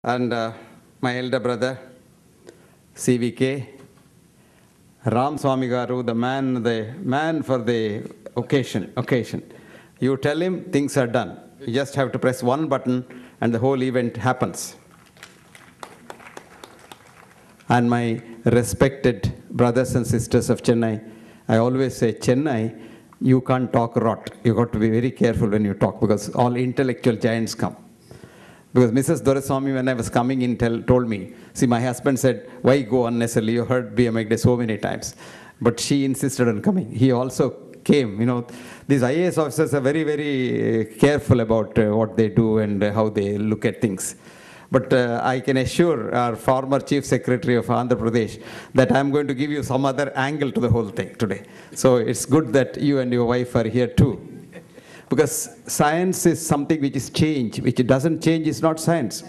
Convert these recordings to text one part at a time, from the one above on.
and my elder brother, CVK, Ram Swami Garu, the man for the occasion. You tell him, things are done. You just have to press one button and the whole event happens. And my respected brothers and sisters of Chennai, I always say, Chennai, you can't talk rot. You got to be very careful when you talk because all intellectual giants come. Because Mrs. Doraiswamy, when I was coming in, told me, see, my husband said, why go unnecessarily? You heard BMX Day so many times. But she insisted on coming. He also came. You know, these IAS officers are very, very careful about what they do and how they look at things. But I can assure our former Chief Secretary of Andhra Pradesh that I'm going to give you some other angle to the whole thing today. So it's good that you and your wife are here too. Because science is something which is change. Which it doesn't change is not science.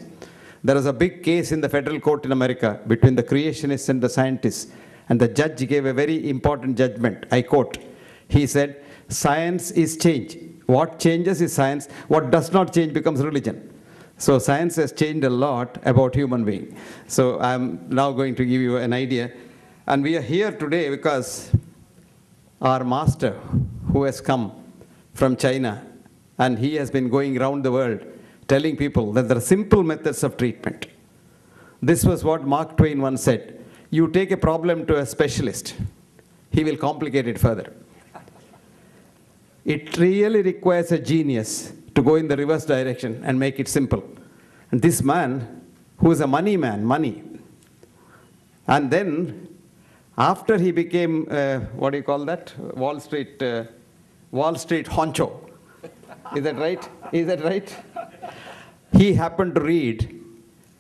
There was a big case in the federal court in America between the creationists and the scientists. And the judge gave a very important judgment. I quote. He said, science is change. What changes is science. What does not change becomes religion. So science has changed a lot about human being. So I'm now going to give you an idea. And we are here today because our master who has come from China, and he has been going around the world telling people that there are simple methods of treatment. This was what Mark Twain once said. You take a problem to a specialist, he will complicate it further. It really requires a genius to go in the reverse direction and make it simple. And this man, who is a money man, and then after he became, what do you call that? Wall Street honcho. Is that right? Is that right? He happened to read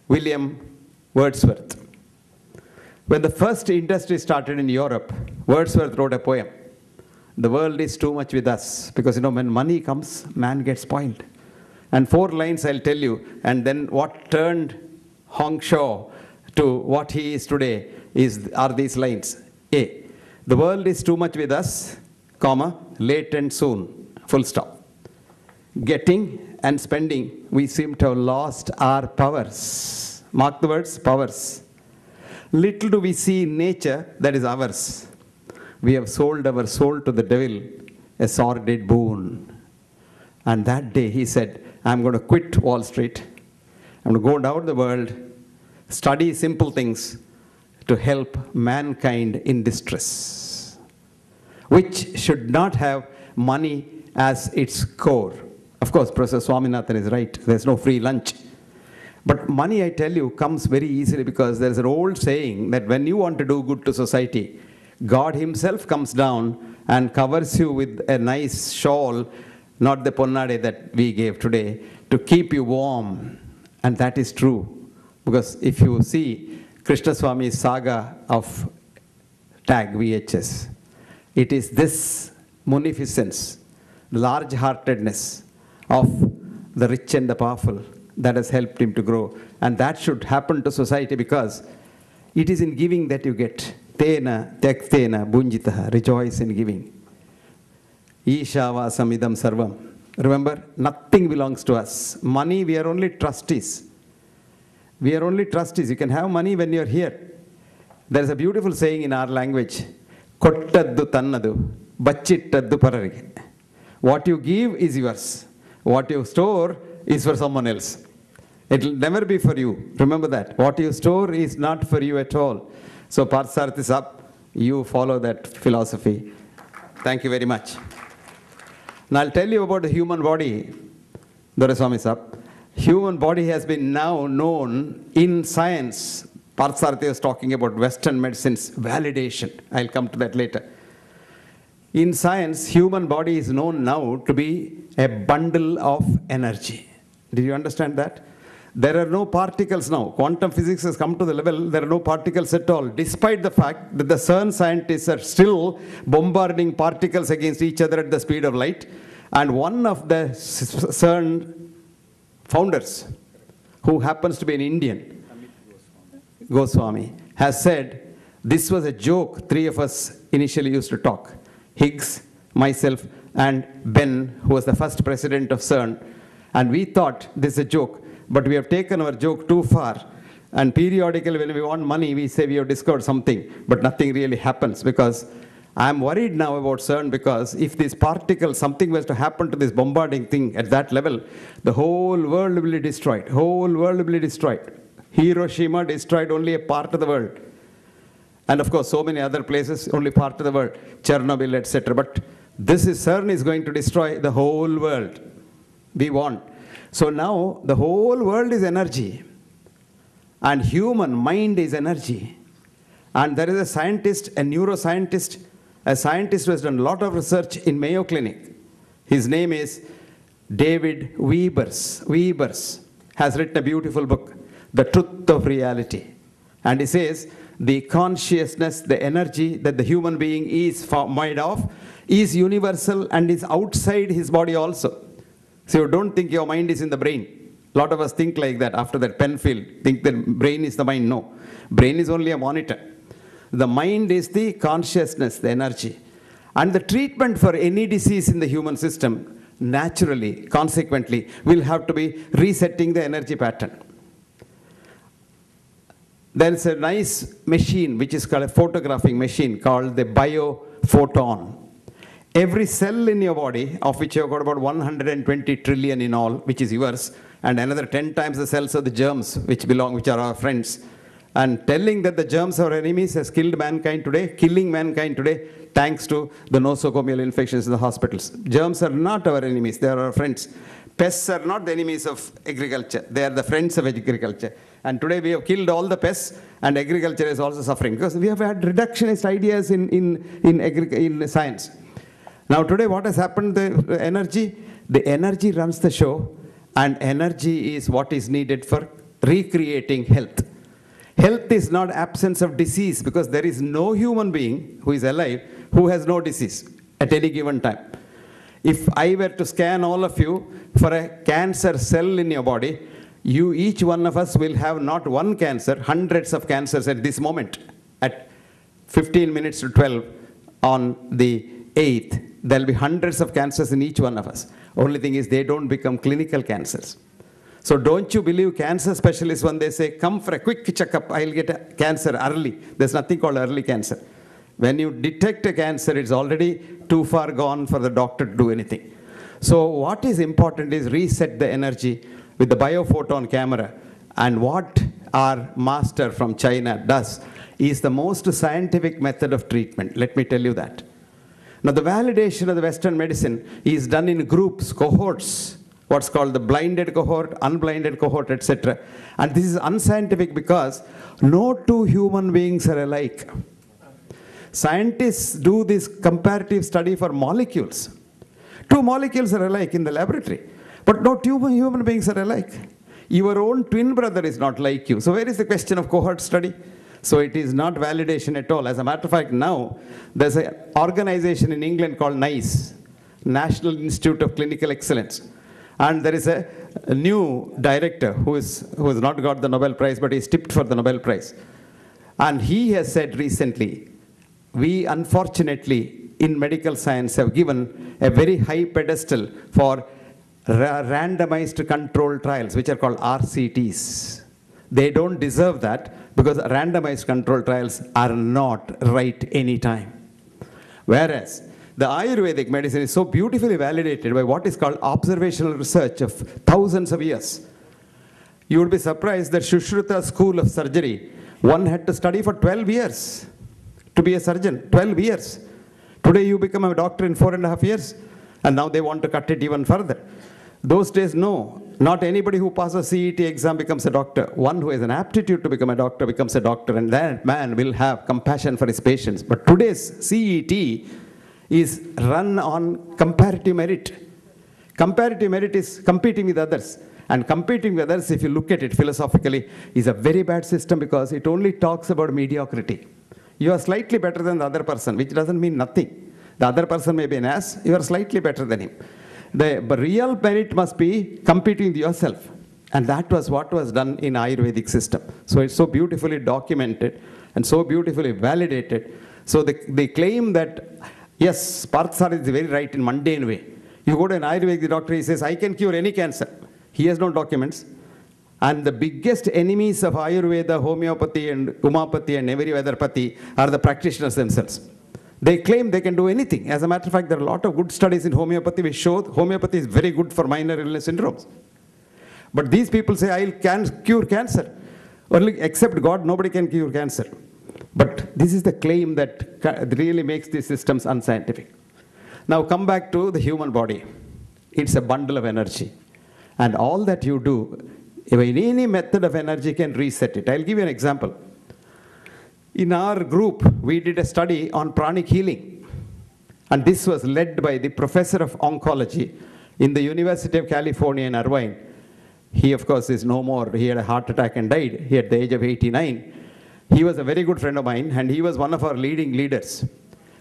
William Wordsworth. When the first industry started in Europe, Wordsworth wrote a poem. The world is too much with us. Because, you know, when money comes, man gets spoiled. And 4 lines I'll tell you. And then what turned Hong Shaw to what he is today are these lines. A, the world is too much with us, comma, late and soon, full stop. Getting and spending, we seem to have lost our powers. Mark the words, powers. Little do we see in nature that is ours. We have sold our soul to the devil, a sordid boon. And that day he said, I'm going to quit Wall Street. I'm going to go down the world, study simple things to help mankind in distress, which should not have money as its core. Of course, Professor Swaminathan is right. There's no free lunch. But money, I tell you, comes very easily because there's an old saying that when you want to do good to society, God himself comes down and covers you with a nice shawl, not the ponnade that we gave today, to keep you warm. And that is true. Because if you see Krishna Swami's saga of Tag VHS, it is this munificence, large-heartedness of the rich and the powerful that has helped him to grow. And that should happen to society because it is in giving that you get. Tena, tyaktena, bunjitaha, rejoice in giving. Ishava samidam sarvam. Remember, nothing belongs to us. Money, we are only trustees. We are only trustees. You can have money when you're here. There is a beautiful saying in our language. Kottaddu tannadu, bachittaddu pararige. What you give is yours. What you store is for someone else. It will never be for you. Remember that. What you store is not for you at all. So part3 is up. You follow that philosophy. Thank you very much. Now I'll tell you about the human body. Doraiswamy is up. Human body has been now known in science. Part3 was talking about Western medicine's validation. I'll come to that later. In science, human body is known now to be a bundle of energy. Did you understand that? There are no particles now. Quantum physics has come to the level, there are no particles at all, despite the fact that the CERN scientists are still bombarding particles against each other at the speed of light. And one of the CERN founders, who happens to be an Indian, Goswami, has said, this was a joke 3 of us initially used to talk. Higgs, myself, and Ben, who was the first president of CERN. And we thought this is a joke. but we have taken our joke too far. And periodically, when we want money, we say we have discovered something, but nothing really happens, because I'm worried now about CERN, because if this particle, something was to happen to this bombarding thing at that level, the whole world will be destroyed. Whole world will be destroyed. Hiroshima destroyed only a part of the world. And of course, so many other places, only part of the world, Chernobyl, etc. But this is, CERN is going to destroy the whole world. We want. So now, the whole world is energy. And human mind is energy. And there is a scientist, a neuroscientist, a scientist who has done a lot of research in Mayo Clinic. His name is David Webers. Webers has written a beautiful book, The Truth of Reality. And he says, the consciousness, the energy that the human being is made of is universal and is outside his body also. So you don't think your mind is in the brain. A lot of us think like that after that Penfield, think that brain is the mind. No, brain is only a monitor. The mind is the consciousness, the energy. And the treatment for any disease in the human system, naturally, consequently, will have to be resetting the energy pattern. There is a nice machine which is called a photographing machine called the biophoton. Every cell in your body, of which you have got about 120 trillion in all, which is yours, and another 10 times the cells of the germs which are our friends. And telling that the germs are enemies has killed mankind today, killing mankind today, thanks to the nosocomial infections in the hospitals. Germs are not our enemies, they are our friends. Pests are not the enemies of agriculture, they are the friends of agriculture. And today we have killed all the pests, and agriculture is also suffering, because we have had reductionist ideas in science. Now today what has happened, the energy runs the show, and energy is what is needed for recreating health. Health is not absence of disease, because there is no human being who is alive who has no disease at any given time. If I were to scan all of you for a cancer cell in your body, each one of us will have not one cancer, hundreds of cancers at this moment. At 15 minutes to 12 on the 8th, there will be hundreds of cancers in each one of us. Only thing is they don't become clinical cancers. So don't you believe cancer specialists when they say, come for a quick checkup, I'll get a cancer early. There's nothing called early cancer. When you detect a cancer, it's already too far gone for the doctor to do anything. So what is important is reset the energy with the biophoton camera. And what our master from China does is the most scientific method of treatment. Let me tell you that. Now the validation of the Western medicine is done in groups, cohorts, what's called the blinded cohort, unblinded cohort, etc. And this is unscientific because no two human beings are alike. Scientists do this comparative study for molecules. Two molecules are alike in the laboratory, but no two human beings are alike. Your own twin brother is not like you. So where is the question of cohort study? So it is not validation at all. As a matter of fact, now there's an organization in England called NICE, National Institute of Clinical Excellence. And there is a new director who has not got the Nobel Prize, but he's tipped for the Nobel Prize. And he has said recently, we unfortunately in medical science have given a very high pedestal for randomized controlled trials, which are called RCTs. They don't deserve that, because randomized controlled trials are not right anytime. Whereas the Ayurvedic medicine is so beautifully validated by what is called observational research of thousands of years. You would be surprised that Sushruta School of Surgery, one had to study for 12 years to be a surgeon, 12 years. Today you become a doctor in 4.5 years, and now they want to cut it even further. Those days, no. Not anybody who passes CET exam becomes a doctor. One who has an aptitude to become a doctor becomes a doctor, and that man will have compassion for his patients. But today's CET is run on comparative merit. Comparative merit is competing with others. And competing with others, if you look at it philosophically, is a very bad system, because it only talks about mediocrity. You are slightly better than the other person, which doesn't mean nothing. The other person may be an ass, you are slightly better than him. The real merit must be competing with yourself. And that was what was done in Ayurvedic system. So it's so beautifully documented and so beautifully validated. So they claim that, yes, part3 is very right in mundane way. You go to an Ayurvedic doctor, he says, I can cure any cancer. He has no documents. And the biggest enemies of Ayurveda, homeopathy, and Umapathy, and every other pathy are the practitioners themselves. They claim they can do anything. As a matter of fact, there are a lot of good studies in homeopathy which show homeopathy is very good for minor illness syndromes. But these people say, I'll cure cancer. Only except God, nobody can cure cancer. But this is the claim that really makes these systems unscientific. Now come back to the human body. It's a bundle of energy. And all that you do, any method of energy can reset it. I'll give you an example. In our group, we did a study on pranic healing. And this was led by the professor of oncology in the University of California in Irvine. He, of course, is no more. He had a heart attack and died. He at the age of 89. He was a very good friend of mine, and he was one of our leading leaders.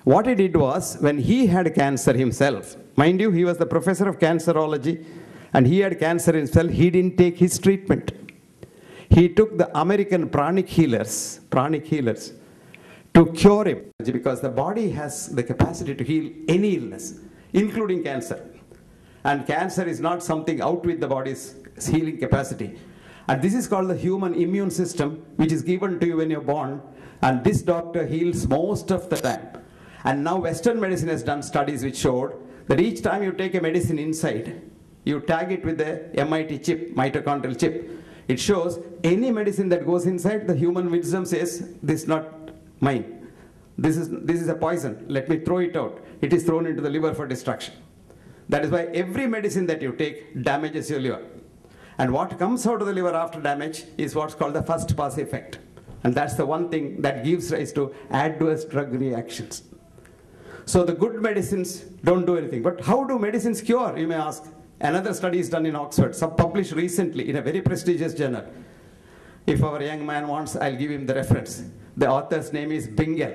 What he did was, when he had cancer himself, mind you, he was the professor of cancerology, and he had cancer himself, he didn't take his treatment. He took the American pranic healers to cure him, because the body has the capacity to heal any illness, including cancer. And cancer is not something out with the body's healing capacity. And this is called the human immune system, which is given to you when you're born. And this doctor heals most of the time. And now Western medicine has done studies which showed that each time you take a medicine inside, you tag it with the MIT chip, mitochondrial chip. It shows any medicine that goes inside, the human wisdom says, this is not mine. This is a poison. Let me throw it out. It is thrown into the liver for destruction. That is why every medicine that you take damages your liver. And what comes out of the liver after damage is what's called the first pass effect. And that's the one thing that gives rise to adverse drug reactions. So the good medicines don't do anything. But how do medicines cure, you may ask? Another study is done in Oxford, published recently in a very prestigious journal. If our young man wants, I'll give him the reference. The author's name is Bingham,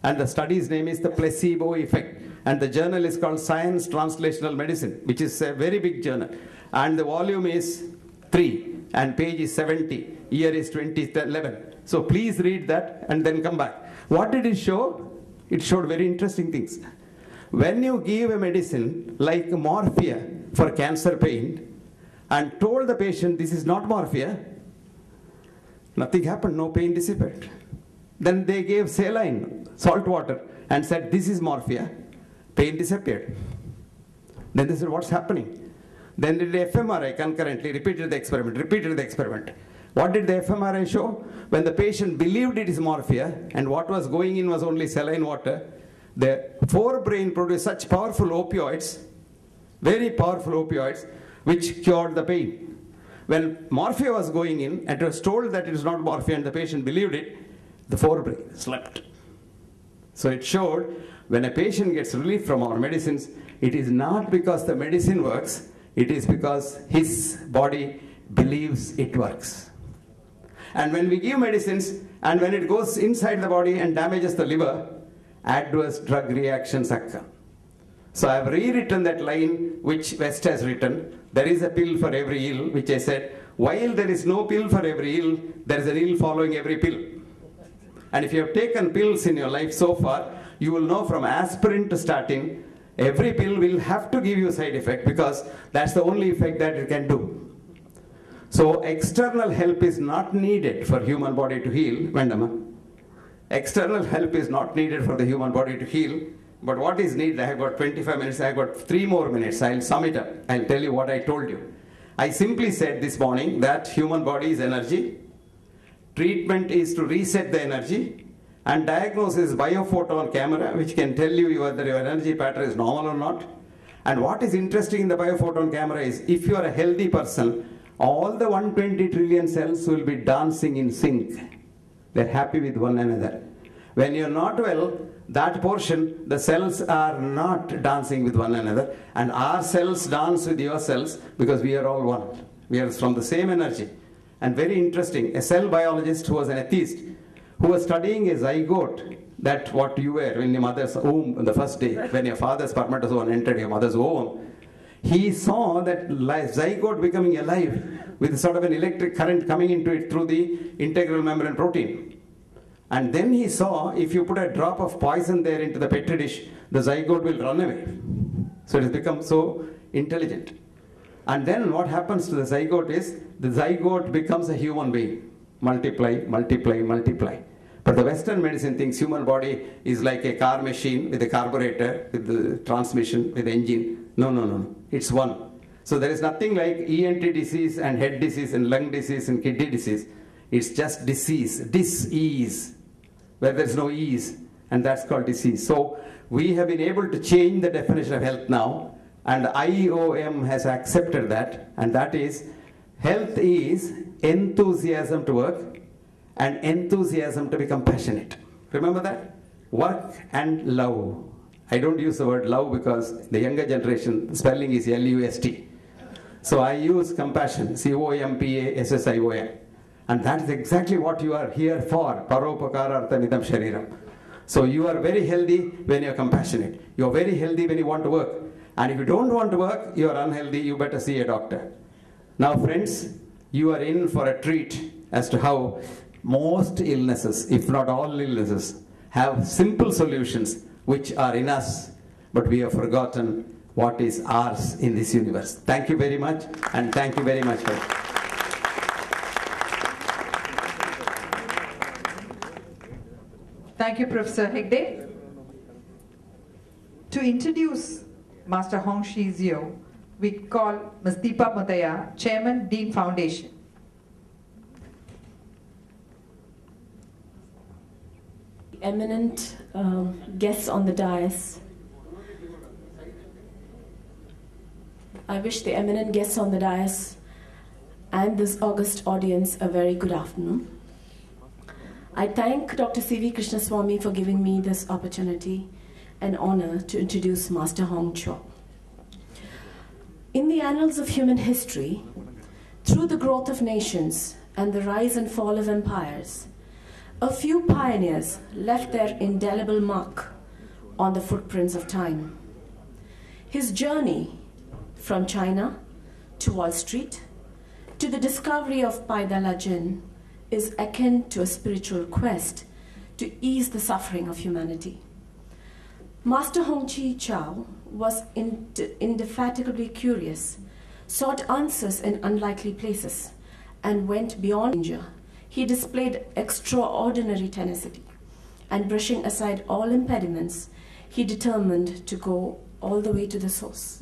and the study's name is the placebo effect. And the journal is called Science Translational Medicine, which is a very big journal. And the volume is 3, and page is 70, year is 2011. So please read that and then come back. What did it show? It showed very interesting things. When you give a medicine like morphia for cancer pain and told the patient this is not morphia, nothing happened, no pain dissipated. Then they gave saline, salt water, and said this is morphia, pain disappeared. Then they said, what's happening? Then they did fMRI concurrently, repeated the experiment. What did the fMRI show? When the patient believed it is morphia and what was going in was only saline water, the forebrain produced such powerful opioids, very powerful opioids, which cured the pain. When morphia was going in and it was told that it is not morphia and the patient believed it, the forebrain slept. So it showed when a patient gets relief from our medicines, it is not because the medicine works, it is because his body believes it works. And when we give medicines and when it goes inside the body and damages the liver, adverse drug reactions occur. So I have rewritten that line which West has written. There is a pill for every ill, which I said, while there is no pill for every ill, there is an ill following every pill. And if you have taken pills in your life so far, you will know from aspirin to statin, every pill will have to give you a side effect because that's the only effect that it can do. So external help is not needed for human body to heal, Vendama. External help is not needed for the human body to heal. But what is needed? I have got 25 minutes, I have got 3 more minutes. I'll sum it up. I'll tell you what I told you. I simply said this morning that human body is energy. Treatment is to reset the energy. And diagnosis is biophoton camera, which can tell you whether your energy pattern is normal or not. And what is interesting in the biophoton camera is if you are a healthy person, all the 120 trillion cells will be dancing in sync. They're happy with one another. When you're not well, that portion, the cells are not dancing with one another. And our cells dance with your cells because we are all one. We are from the same energy. And very interesting, a cell biologist who was an atheist, who was studying a zygote, that what you were in your mother's womb on the first day, when your father's spermatozoa entered your mother's womb, he saw that zygote becoming alive with sort of an electric current coming into it through the integral membrane protein. And then he saw if you put a drop of poison there into the petri dish, the zygote will run away. So it has become so intelligent. And then what happens to the zygote is the zygote becomes a human being. Multiply, multiply, multiply. But the Western medicine thinks human body is like a car machine with a carburetor, with the transmission, with the engine. No, no, no, no. It's one. So there is nothing like ENT disease and head disease and lung disease and kidney disease. It's just disease, dis-ease, where there's no ease, and that's called disease. So we have been able to change the definition of health now, and IOM has accepted that, and that is, health is enthusiasm to work and enthusiasm to be compassionate. Remember that? Work and love. I don't use the word love because the younger generation, the spelling is L-U-S-T. So I use compassion, C-O-M-P-A-S-S-I-O-N. And that is exactly what you are here for, paropakara arthamidam shariram. So you are very healthy when you are compassionate. You are very healthy when you want to work. And if you don't want to work, you are unhealthy, you better see a doctor. Now friends, you are in for a treat as to how most illnesses, if not all illnesses, have simple solutions which are in us, but we have forgotten what is ours in this universe. Thank you very much, and thank you very much for it. Thank you, Professor Hegde. To introduce Master Hong Shi Zio, we call Ms. Deepa Mutaya, Chairman, Dean Foundation. Eminent guests on the dais. I wish the eminent guests on the dais and this august audience a very good afternoon. I thank Dr. C.V. Krishnaswamy for giving me this opportunity and honor to introduce Master Hong Cho. In the annals of human history, through the growth of nations and the rise and fall of empires, a few pioneers left their indelible mark on the footprints of time. His journey from China to Wall Street to the discovery of paida is akin to a spiritual quest to ease the suffering of humanity. Master Hong Chi Chow was indefatigably curious, sought answers in unlikely places, and went beyond danger. He displayed extraordinary tenacity, and brushing aside all impediments, he determined to go all the way to the source.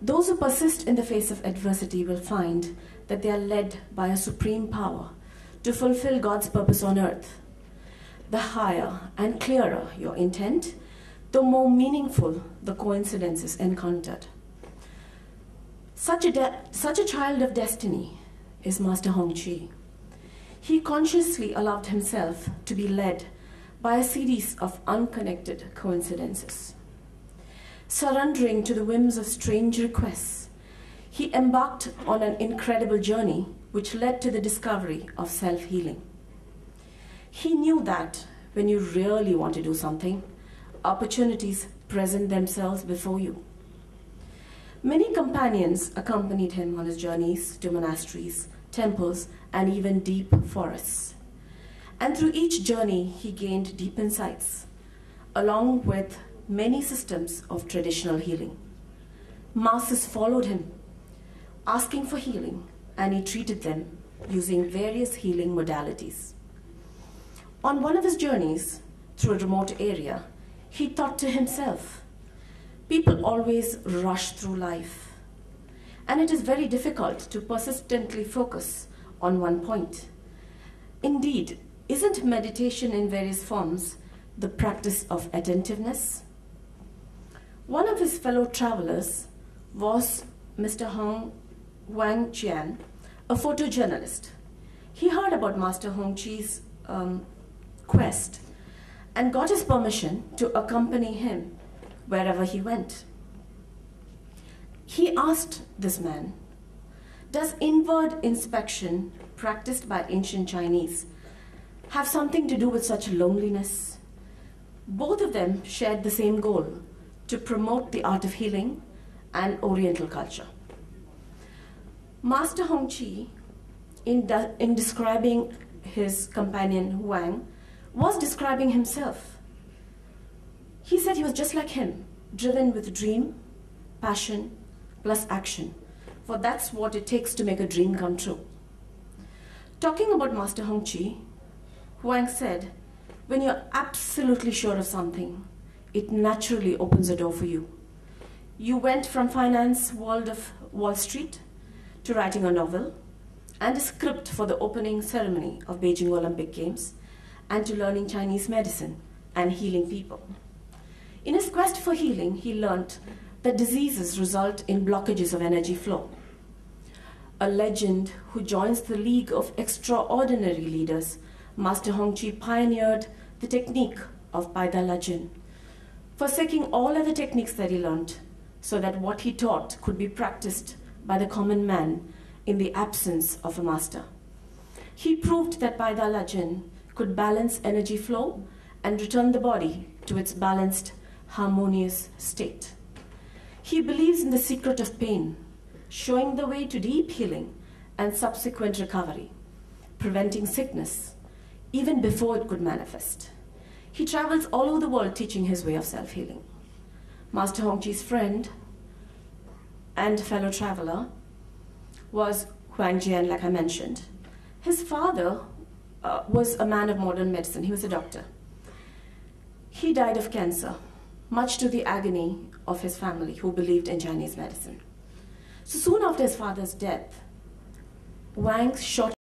Those who persist in the face of adversity will find that they are led by a supreme power to fulfill God's purpose on earth. The higher and clearer your intent, the more meaningful the coincidences encountered. Such a child of destiny is Master Hong Chi. He consciously allowed himself to be led by a series of unconnected coincidences. Surrendering to the whims of strange requests, he embarked on an incredible journey which led to the discovery of self-healing. He knew that when you really want to do something, opportunities present themselves before you. Many companions accompanied him on his journeys to monasteries, temples, and even deep forests. And through each journey, he gained deep insights, along with many systems of traditional healing. Masses followed him, asking for healing, and he treated them using various healing modalities. On one of his journeys through a remote area, he thought to himself, people always rush through life, and it is very difficult to persistently focus on one point. Indeed, isn't meditation in various forms the practice of attentiveness? One of his fellow travelers was Mr. Hong Wang Jian, a photojournalist. He heard about Master Hong Chi's quest and got his permission to accompany him wherever he went. He asked this man, does inward inspection practiced by ancient Chinese have something to do with such loneliness? Both of them shared the same goal, to promote the art of healing and Oriental culture. Master Hong Chi, in describing his companion Wang, was describing himself. He said he was just like him, driven with dream, passion, plus action, for that's what it takes to make a dream come true. Talking about Master Hongqi, Wang said, when you're absolutely sure of something, it naturally opens a door for you. You went from finance world of Wall Street to writing a novel and a script for the opening ceremony of Beijing Olympic Games and to learning Chinese medicine and healing people. In his quest for healing, he learned that diseases result in blockages of energy flow. A legend who joins the league of extraordinary leaders, Master Hongqi pioneered the technique of paida lajin, forsaking all other techniques that he learned so that what he taught could be practiced by the common man in the absence of a master. He proved that paida lajin could balance energy flow and return the body to its balanced, harmonious state. He believes in the secret of pain, showing the way to deep healing and subsequent recovery, preventing sickness even before it could manifest. He travels all over the world teaching his way of self-healing. Master Hongqi's friend and fellow traveler was Huang Jian, like I mentioned. His father was a man of modern medicine. He was a doctor. He died of cancer, much to the agony of his family who believed in Chinese medicine. So soon after his father's death, Wang shot